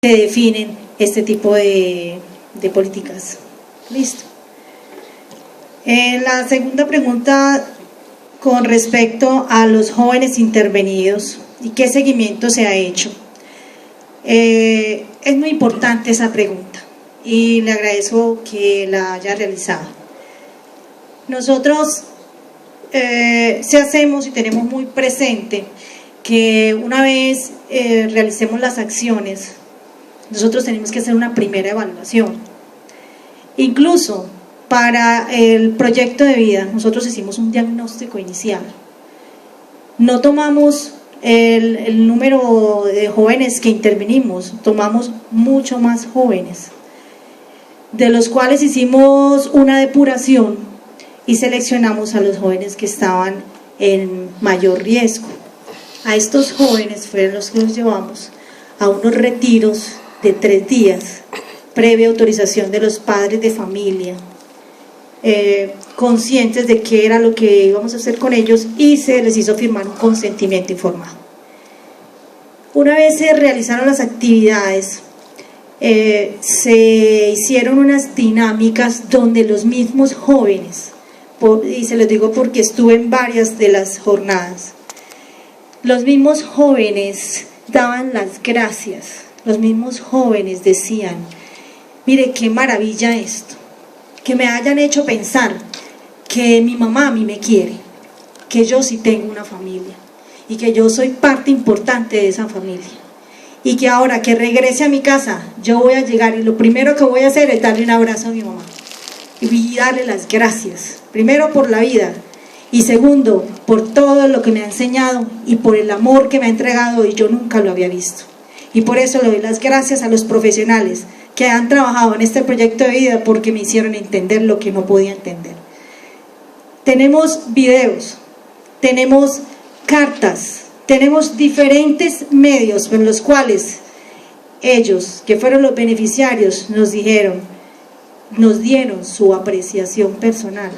se definen este tipo de políticas. Listo. La segunda pregunta con respecto a los jóvenes intervenidos y qué seguimiento se ha hecho. Es muy importante esa pregunta y le agradezco que la haya realizado. Nosotros sí hacemos y tenemos muy presente que una vez realicemos las acciones, nosotros tenemos que hacer una primera evaluación. Incluso para el proyecto de vida, nosotros hicimos un diagnóstico inicial. No tomamos el número de jóvenes que intervenimos, tomamos mucho más jóvenes, de los cuales hicimos una depuración y seleccionamos a los jóvenes que estaban en mayor riesgo. A estos jóvenes fueron los que los llevamos a unos retiros de 3 días, previa autorización de los padres de familia, conscientes de qué era lo que íbamos a hacer con ellos, y se les hizo firmar un consentimiento informado. Una vez se realizaron las actividades, se hicieron unas dinámicas donde los mismos jóvenes, y se los digo porque estuve en varias de las jornadas, los mismos jóvenes daban las gracias, los mismos jóvenes decían: mire qué maravilla esto, que me hayan hecho pensar que mi mamá a mí me quiere, que yo sí tengo una familia y que yo soy parte importante de esa familia, y que ahora que regrese a mi casa yo voy a llegar y lo primero que voy a hacer es darle un abrazo a mi mamá y darle las gracias, primero por la vida y segundo por todo lo que me ha enseñado y por el amor que me ha entregado, y yo nunca lo había visto. Y por eso le doy las gracias a los profesionales que han trabajado en este proyecto de vida, porque me hicieron entender lo que no podía entender. Tenemos videos, tenemos cartas, tenemos diferentes medios con los cuales ellos, que fueron los beneficiarios, nos dieron su apreciación personal,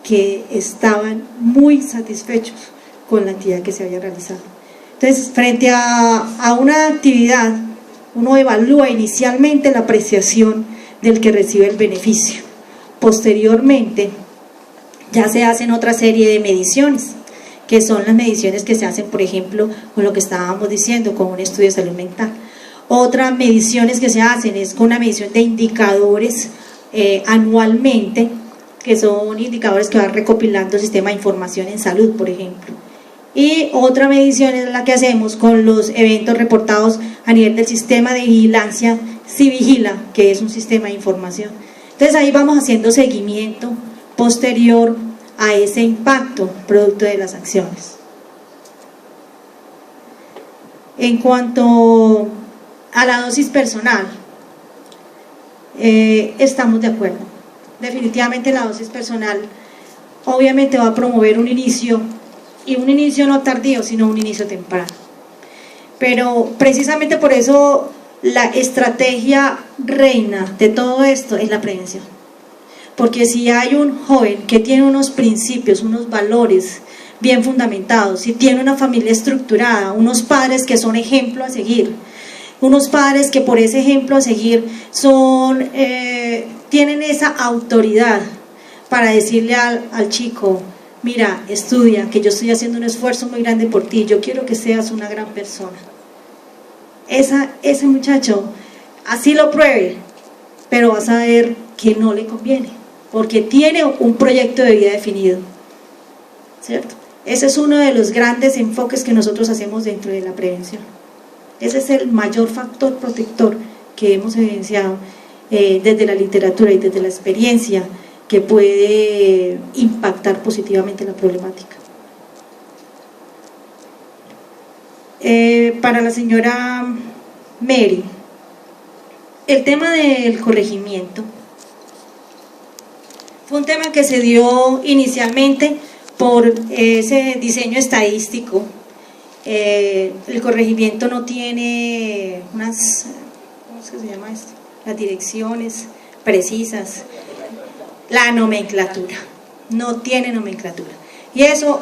que estaban muy satisfechos con la actividad que se había realizado. Entonces, frente a una actividad, uno evalúa inicialmente la apreciación del que recibe el beneficio. Posteriormente, ya se hacen otra serie de mediciones, que son las mediciones que se hacen, por ejemplo, con lo que estábamos diciendo, con un estudio de salud mental. Otras mediciones que se hacen es con una medición de indicadores anualmente, que son indicadores que va recopilando el sistema de información en salud, por ejemplo. Y otra medición es la que hacemos con los eventos reportados a nivel del sistema de vigilancia Civigila, que es un sistema de información. Entonces ahí vamos haciendo seguimiento posterior a ese impacto producto de las acciones. En cuanto a la dosis personal, estamos de acuerdo. Definitivamente la dosis personal obviamente va a promover un inicio, y un inicio no tardío, sino un inicio temprano. Pero precisamente por eso la estrategia reina de todo esto es la prevención. Porque si hay un joven que tiene unos principios, unos valores bien fundamentados, si tiene una familia estructurada, unos padres que son ejemplo a seguir, unos padres que por ese ejemplo a seguir tienen esa autoridad para decirle al chico: mira, estudia, que yo estoy haciendo un esfuerzo muy grande por ti, yo quiero que seas una gran persona. Ese muchacho, así lo pruebe, pero va a saber que no le conviene, porque tiene un proyecto de vida definido, ¿cierto? Ese es uno de los grandes enfoques que nosotros hacemos dentro de la prevención. Ese es el mayor factor protector que hemos evidenciado desde la literatura y desde la experiencia, que puede impactar positivamente la problemática. Para la señora Mary, el tema del corregimiento fue un tema que se dio inicialmente por ese diseño estadístico. El corregimiento no tiene unas, ¿cómo es que se llama esto? Las direcciones precisas. La nomenclatura, no tiene nomenclatura, y eso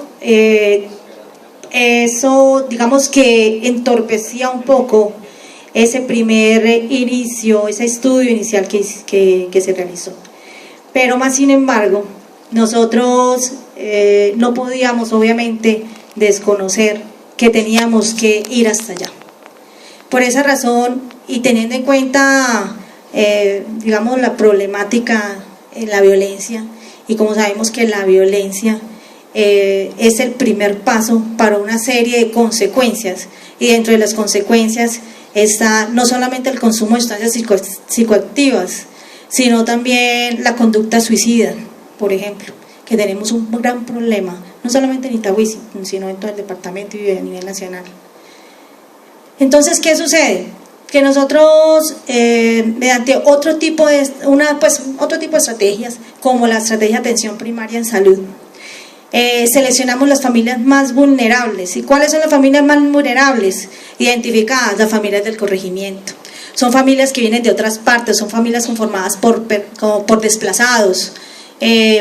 digamos que entorpecía un poco ese primer inicio, ese estudio inicial que se realizó. Pero más sin embargo, nosotros no podíamos obviamente desconocer que teníamos que ir hasta allá. Por esa razón, y teniendo en cuenta, digamos, la problemática en la violencia, y como sabemos que la violencia es el primer paso para una serie de consecuencias, y dentro de las consecuencias está no solamente el consumo de sustancias psicoactivas, sino también la conducta suicida, por ejemplo, que tenemos un gran problema, no solamente en Itagüí, sino en todo el departamento y a nivel nacional. Entonces, ¿qué sucede? Que nosotros, mediante otro tipo de estrategias, como la estrategia de atención primaria en salud, seleccionamos las familias más vulnerables. ¿Y cuáles son las familias más vulnerables? Identificadas, las familias del corregimiento. Son familias que vienen de otras partes, son familias conformadas por desplazados,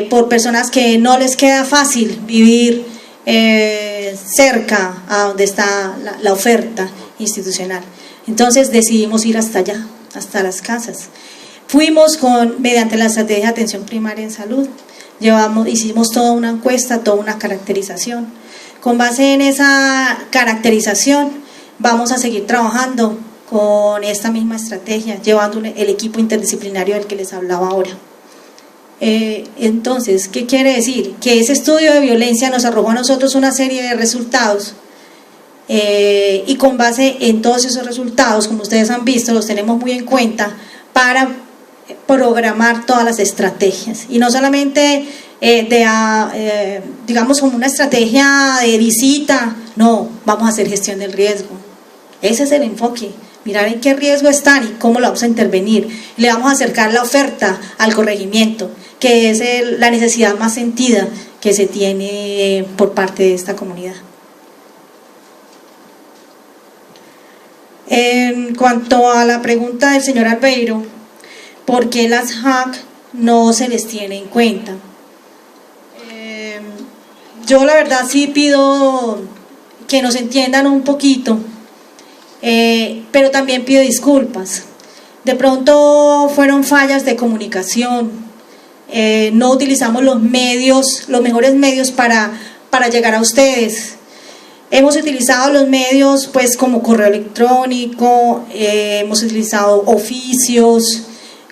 por personas que no les queda fácil vivir cerca a donde está la oferta institucional. Entonces decidimos ir hasta allá, hasta las casas. Fuimos mediante la estrategia de atención primaria en salud, hicimos toda una encuesta, toda una caracterización. Con base en esa caracterización vamos a seguir trabajando con esta misma estrategia, llevando el equipo interdisciplinario del que les hablaba ahora. Entonces, ¿qué quiere decir? Que ese estudio de violencia nos arrojó a nosotros una serie de resultados, y con base en todos esos resultados, como ustedes han visto, los tenemos muy en cuenta para programar todas las estrategias, y no solamente digamos como una estrategia de visita, no, vamos a hacer gestión del riesgo. Ese es el enfoque, mirar en qué riesgo están y cómo lo vamos a intervenir. Le vamos a acercar la oferta al corregimiento, que es la necesidad más sentida que se tiene por parte de esta comunidad. En cuanto a la pregunta del señor Albeiro, ¿por qué las JAC no se les tiene en cuenta? Yo la verdad sí pido que nos entiendan un poquito, pero también pido disculpas. De pronto fueron fallas de comunicación, no utilizamos los mejores medios para llegar a ustedes. Hemos utilizado los medios pues como correo electrónico, hemos utilizado oficios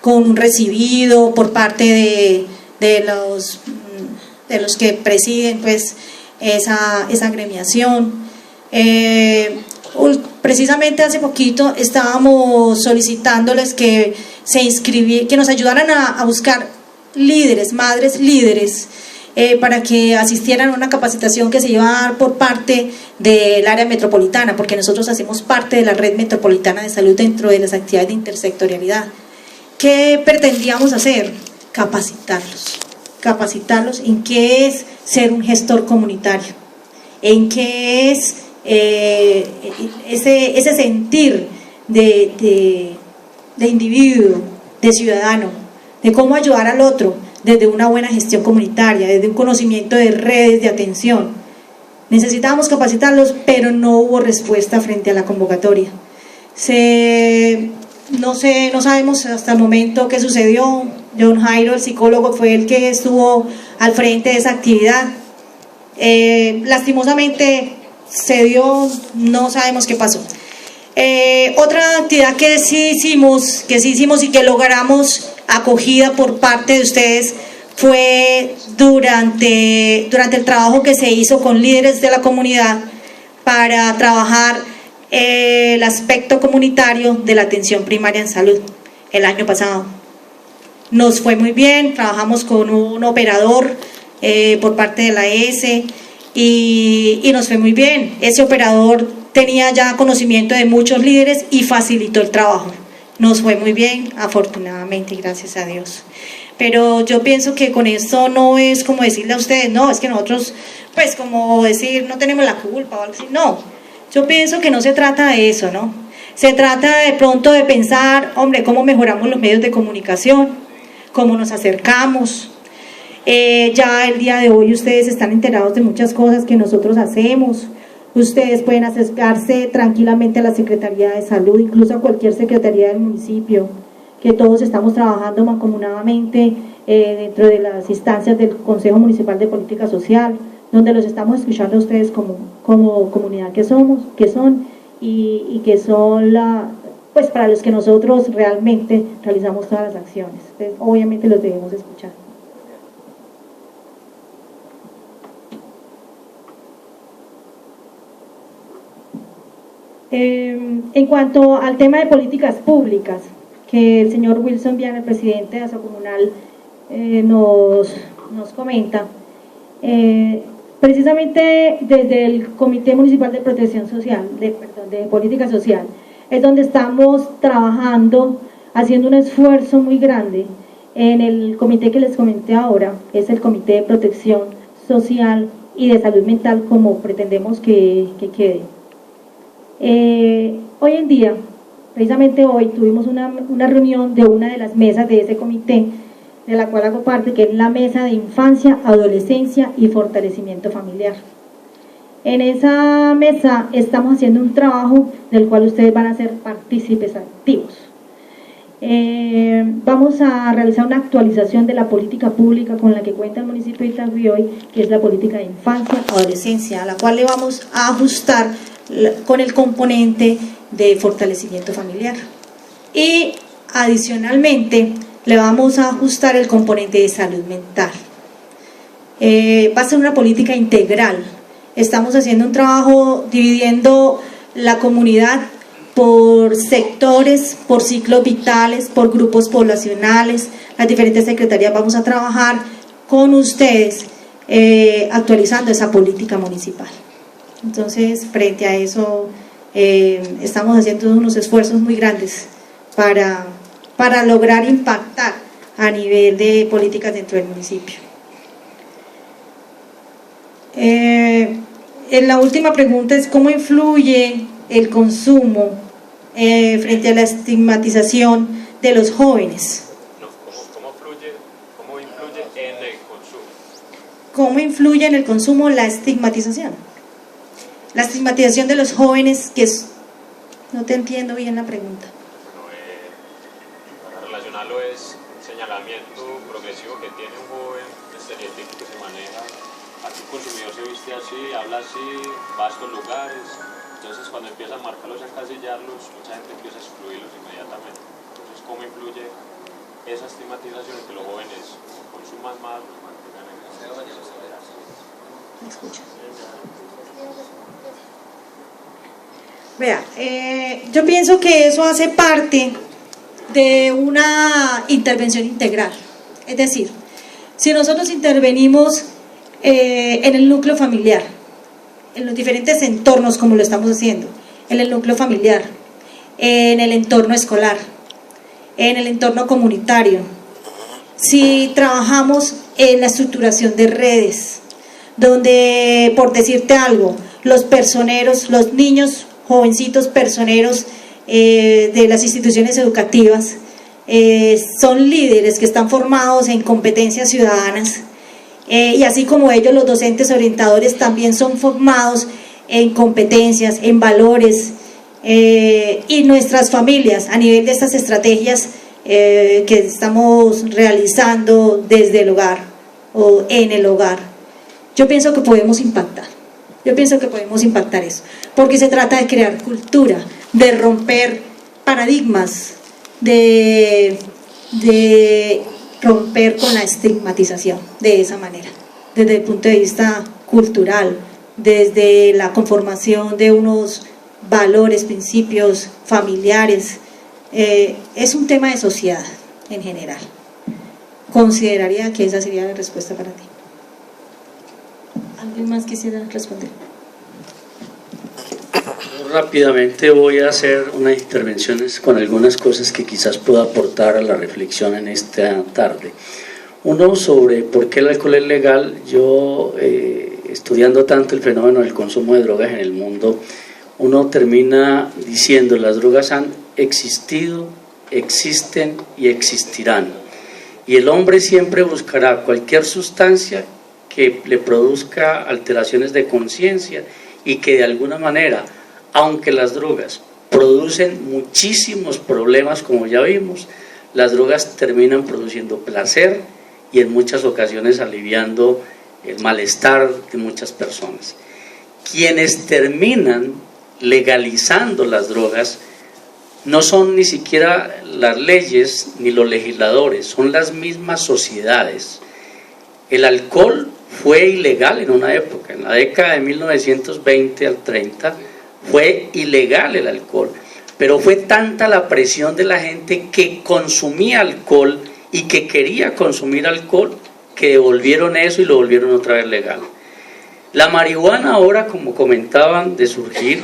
con un recibido por parte de los que presiden pues esa agremiación. Precisamente hace poquito estábamos solicitándoles que que nos ayudaran a buscar líderes, madres líderes, para que asistieran a una capacitación que se iba a dar por parte del área metropolitana, porque nosotros hacemos parte de la red metropolitana de salud dentro de las actividades de intersectorialidad. ¿Qué pretendíamos hacer? Capacitarlos en qué es ser un gestor comunitario, en qué es ese sentir de individuo, de ciudadano, de cómo ayudar al otro desde una buena gestión comunitaria, desde un conocimiento de redes de atención. Necesitábamos capacitarlos, pero no hubo respuesta frente a la convocatoria. No sabemos hasta el momento qué sucedió. John Jairo, el psicólogo, fue el que estuvo al frente de esa actividad. Lastimosamente se dio, no sabemos qué pasó. Otra actividad que sí hicimos y que logramos acogida por parte de ustedes fue durante el trabajo que se hizo con líderes de la comunidad para trabajar el aspecto comunitario de la atención primaria en salud el año pasado. Nos fue muy bien, trabajamos con un operador por parte de la ES y nos fue muy bien. Ese operador tenía ya conocimiento de muchos líderes y facilitó el trabajo. Nos fue muy bien, afortunadamente, gracias a Dios. Pero yo pienso que con esto no es como decirle a ustedes, no, es que nosotros, pues como decir, no tenemos la culpa o algo así. No, yo pienso que no se trata de eso, ¿no? Se trata de pronto de pensar, hombre, cómo mejoramos los medios de comunicación, cómo nos acercamos. Ya el día de hoy ustedes están enterados de muchas cosas que nosotros hacemos, Ustedes pueden acercarse tranquilamente a la Secretaría de Salud, incluso a cualquier secretaría del municipio, que todos estamos trabajando mancomunadamente dentro de las instancias del Consejo Municipal de Política Social, donde los estamos escuchando a ustedes como comunidad que son y que son pues para los que nosotros realmente realizamos todas las acciones. Entonces, obviamente los debemos escuchar. En cuanto al tema de políticas públicas, que el señor Wilson Viana, el presidente de Asocomunal, nos comenta, precisamente desde el Comité Municipal de Protección Social, de Política Social, es donde estamos trabajando, haciendo un esfuerzo muy grande en el comité que les comenté ahora, es el Comité de Protección Social y de Salud Mental, como pretendemos que quede. Hoy en día, precisamente hoy, tuvimos una reunión de una de las mesas de ese comité, de la cual hago parte, que es la Mesa de Infancia, Adolescencia y Fortalecimiento Familiar. En esa mesa estamos haciendo un trabajo del cual ustedes van a ser partícipes activos. Vamos a realizar una actualización de la política pública con la que cuenta el municipio de Itagüí hoy, que es la política de infancia, adolescencia, a la cual le vamos a ajustar con el componente de fortalecimiento familiar. Y adicionalmente le vamos a ajustar el componente de salud mental. Va a ser una política integral. Estamos haciendo un trabajo dividiendo la comunidad por sectores, por ciclos vitales, por grupos poblacionales. Las diferentes secretarías vamos a trabajar con ustedes actualizando esa política municipal. Entonces, frente a eso, estamos haciendo unos esfuerzos muy grandes para lograr impactar a nivel de políticas dentro del municipio. La última pregunta es: ¿cómo influye el consumo frente a la estigmatización de los jóvenes? No, ¿cómo influye en el consumo? ¿Cómo influye en el consumo la estigmatización? La estigmatización de los jóvenes, que es... No te entiendo bien la pregunta. Para relacionarlo es señalamiento progresivo que tiene un joven, estereotipo que se maneja. Aquí el consumidor se viste así, habla así, va a estos lugares. Entonces cuando empieza a marcarlos, a encasillarlos, mucha gente empieza a excluirlos inmediatamente. Entonces, ¿cómo influye esa estigmatización en que los jóvenes consuman más, los mantengan en esa? ¿Me escuchas? Vea, yo pienso que eso hace parte de una intervención integral. Es decir, si nosotros intervenimos en el núcleo familiar, en los diferentes entornos como lo estamos haciendo, en el núcleo familiar, en el entorno escolar, en el entorno comunitario, si trabajamos en la estructuración de redes, donde, por decirte algo, los personeros, los niños, jovencitos personeros de las instituciones educativas son líderes que están formados en competencias ciudadanas, y así como ellos, los docentes orientadores también son formados en competencias, en valores, y nuestras familias a nivel de estas estrategias que estamos realizando desde el hogar o en el hogar. Yo pienso que podemos impactar. Yo pienso que podemos impactar eso, porque se trata de crear cultura, de romper paradigmas, de romper con la estigmatización de esa manera, desde el punto de vista cultural, desde la conformación de unos valores, principios familiares. Es un tema de sociedad en general. Consideraría que esa sería la respuesta para ti. ¿Alguien más quisiera responder? Rápidamente voy a hacer unas intervenciones con algunas cosas que quizás pueda aportar a la reflexión en esta tarde. Uno, sobre por qué el alcohol es legal. Yo, estudiando tanto el fenómeno del consumo de drogas en el mundo, uno termina diciendo: las drogas han existido, existen y existirán. Y el hombre siempre buscará cualquier sustancia que le produzca alteraciones de conciencia y que de alguna manera, aunque las drogas producen muchísimos problemas, como ya vimos, las drogas terminan produciendo placer y en muchas ocasiones aliviando el malestar de muchas personas. Quienes terminan legalizando las drogas no son ni siquiera las leyes ni los legisladores, son las mismas sociedades. El alcohol fue ilegal en una época, en la década de 1920 al 30 fue ilegal el alcohol, pero fue tanta la presión de la gente que consumía alcohol y que quería consumir alcohol que devolvieron eso y lo volvieron otra vez legal. La marihuana ahora, como comentaban, de surgir,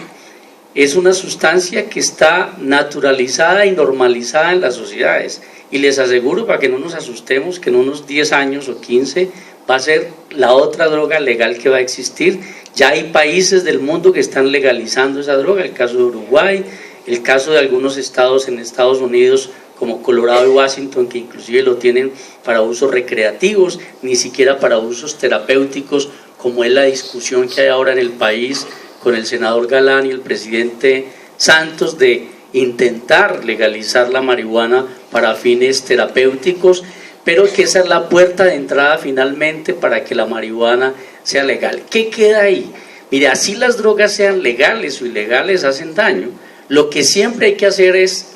es una sustancia que está naturalizada y normalizada en las sociedades. Y les aseguro, para que no nos asustemos, que en unos 10 años o 15 va a ser la otra droga legal que va a existir. Ya hay países del mundo que están legalizando esa droga, el caso de Uruguay, el caso de algunos estados en Estados Unidos como Colorado y Washington, que inclusive lo tienen para usos recreativos, ni siquiera para usos terapéuticos, como es la discusión que hay ahora en el país con el senador Galán y el presidente Santos de intentar legalizar la marihuana para fines terapéuticos, pero que esa es la puerta de entrada finalmente para que la marihuana sea legal. ¿Qué queda ahí? Mire, así las drogas sean legales o ilegales, hacen daño. Lo que siempre hay que hacer es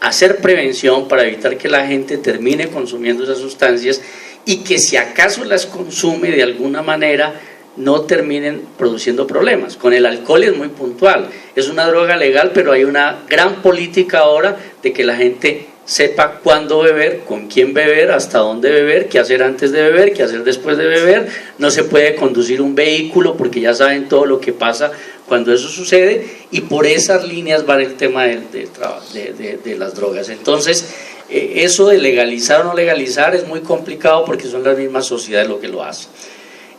hacer prevención para evitar que la gente termine consumiendo esas sustancias y que si acaso las consume de alguna manera no terminen produciendo problemas. Con el alcohol es muy puntual, es una droga legal, pero hay una gran política ahora de que la gente sepa cuándo beber, con quién beber, hasta dónde beber, qué hacer antes de beber, qué hacer después de beber. No se puede conducir un vehículo porque ya saben todo lo que pasa cuando eso sucede, y por esas líneas va el tema de las drogas. Entonces, eso de legalizar o no legalizar es muy complicado porque son las mismas sociedades lo que lo hacen.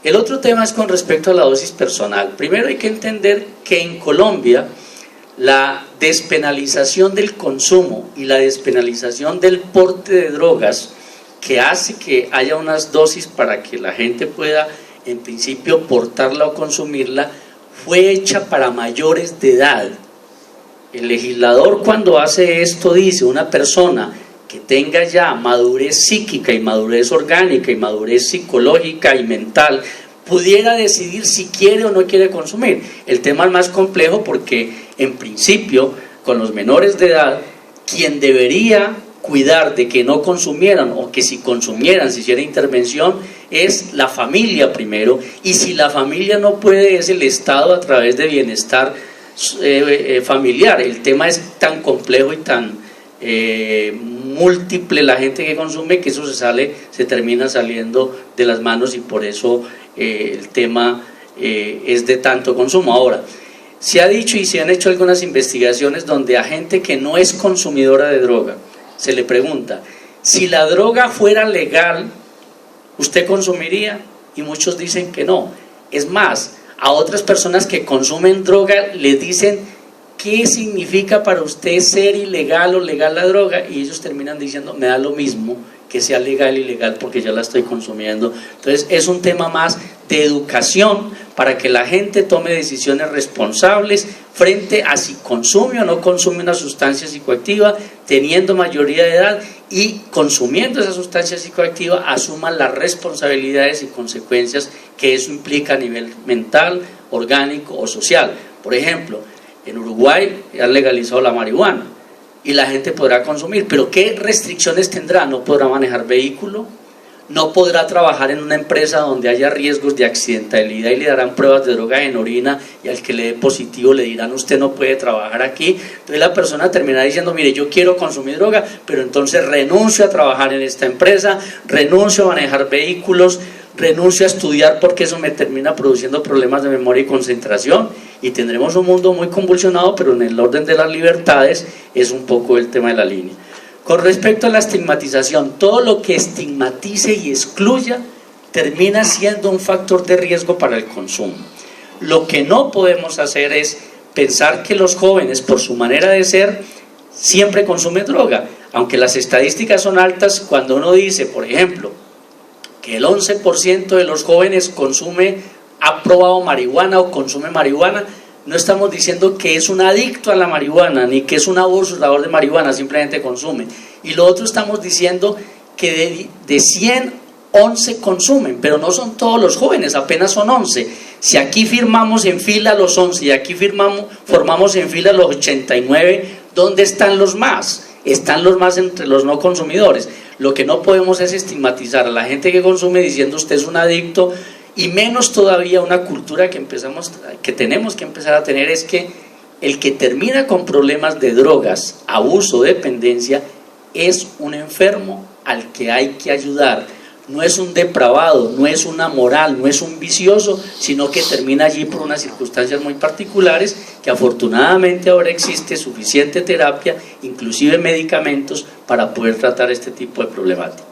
El otro tema es con respecto a la dosis personal. Primero hay que entender que en Colombia la despenalización del consumo y la despenalización del porte de drogas, que hace que haya unas dosis para que la gente pueda en principio portarla o consumirla, fue hecha para mayores de edad. El legislador, cuando hace esto, dice: una persona que tenga ya madurez psíquica y madurez orgánica y madurez psicológica y mental pudiera decidir si quiere o no quiere consumir. El tema es más complejo porque en principio con los menores de edad quien debería cuidar de que no consumieran, o que si consumieran se hiciera intervención, es la familia primero, y si la familia no puede es el Estado a través de bienestar familiar. El tema es tan complejo y tan múltiple la gente que consume, que eso se termina saliendo de las manos, y por eso el tema es de tanto consumo. Ahora, se ha dicho y se han hecho algunas investigaciones donde a gente que no es consumidora de droga se le pregunta: si la droga fuera legal, ¿usted consumiría? Y muchos dicen que no. Es más, a otras personas que consumen droga les dicen: ¿qué significa para usted ser ilegal o legal la droga? Y ellos terminan diciendo: me da lo mismo que sea legal y ilegal porque ya la estoy consumiendo. Entonces es un tema más de educación para que la gente tome decisiones responsables frente a si consume o no consume una sustancia psicoactiva, teniendo mayoría de edad, y consumiendo esa sustancia psicoactiva asuman las responsabilidades y consecuencias que eso implica a nivel mental, orgánico o social. Por ejemplo, en Uruguay han legalizado la marihuana y la gente podrá consumir, pero ¿qué restricciones tendrá? No podrá manejar vehículo, no podrá trabajar en una empresa donde haya riesgos de accidentalidad y le darán pruebas de droga en orina, y al que le dé positivo le dirán: usted no puede trabajar aquí. Entonces la persona terminará diciendo: mire, yo quiero consumir droga, pero entonces renuncio a trabajar en esta empresa, renuncio a manejar vehículos, renuncio a estudiar porque eso me termina produciendo problemas de memoria y concentración, y tendremos un mundo muy convulsionado, pero en el orden de las libertades es un poco el tema de la línea. Con respecto a la estigmatización, todo lo que estigmatice y excluya termina siendo un factor de riesgo para el consumo. Lo que no podemos hacer es pensar que los jóvenes, por su manera de ser, siempre consumen droga, aunque las estadísticas son altas. Cuando uno dice, por ejemplo, que el 11% de los jóvenes consume ha probado marihuana o consume marihuana, no estamos diciendo que es un adicto a la marihuana, ni que es un abusador de marihuana, simplemente consume. Y lo otro estamos diciendo que de 100, 11 consumen, pero no son todos los jóvenes, apenas son 11. Si aquí firmamos en fila los 11 y aquí formamos en fila los 89, ¿dónde están los más? Están los más entre los no consumidores. Lo que no podemos es estigmatizar a la gente que consume diciendo usted es un adicto, y menos todavía una cultura que tenemos que empezar a tener, es que el que termina con problemas de drogas, abuso, dependencia, es un enfermo al que hay que ayudar. No es un depravado, no es una moral, no es un vicioso, sino que termina allí por unas circunstancias muy particulares, que afortunadamente ahora existe suficiente terapia, inclusive medicamentos, para poder tratar este tipo de problemática.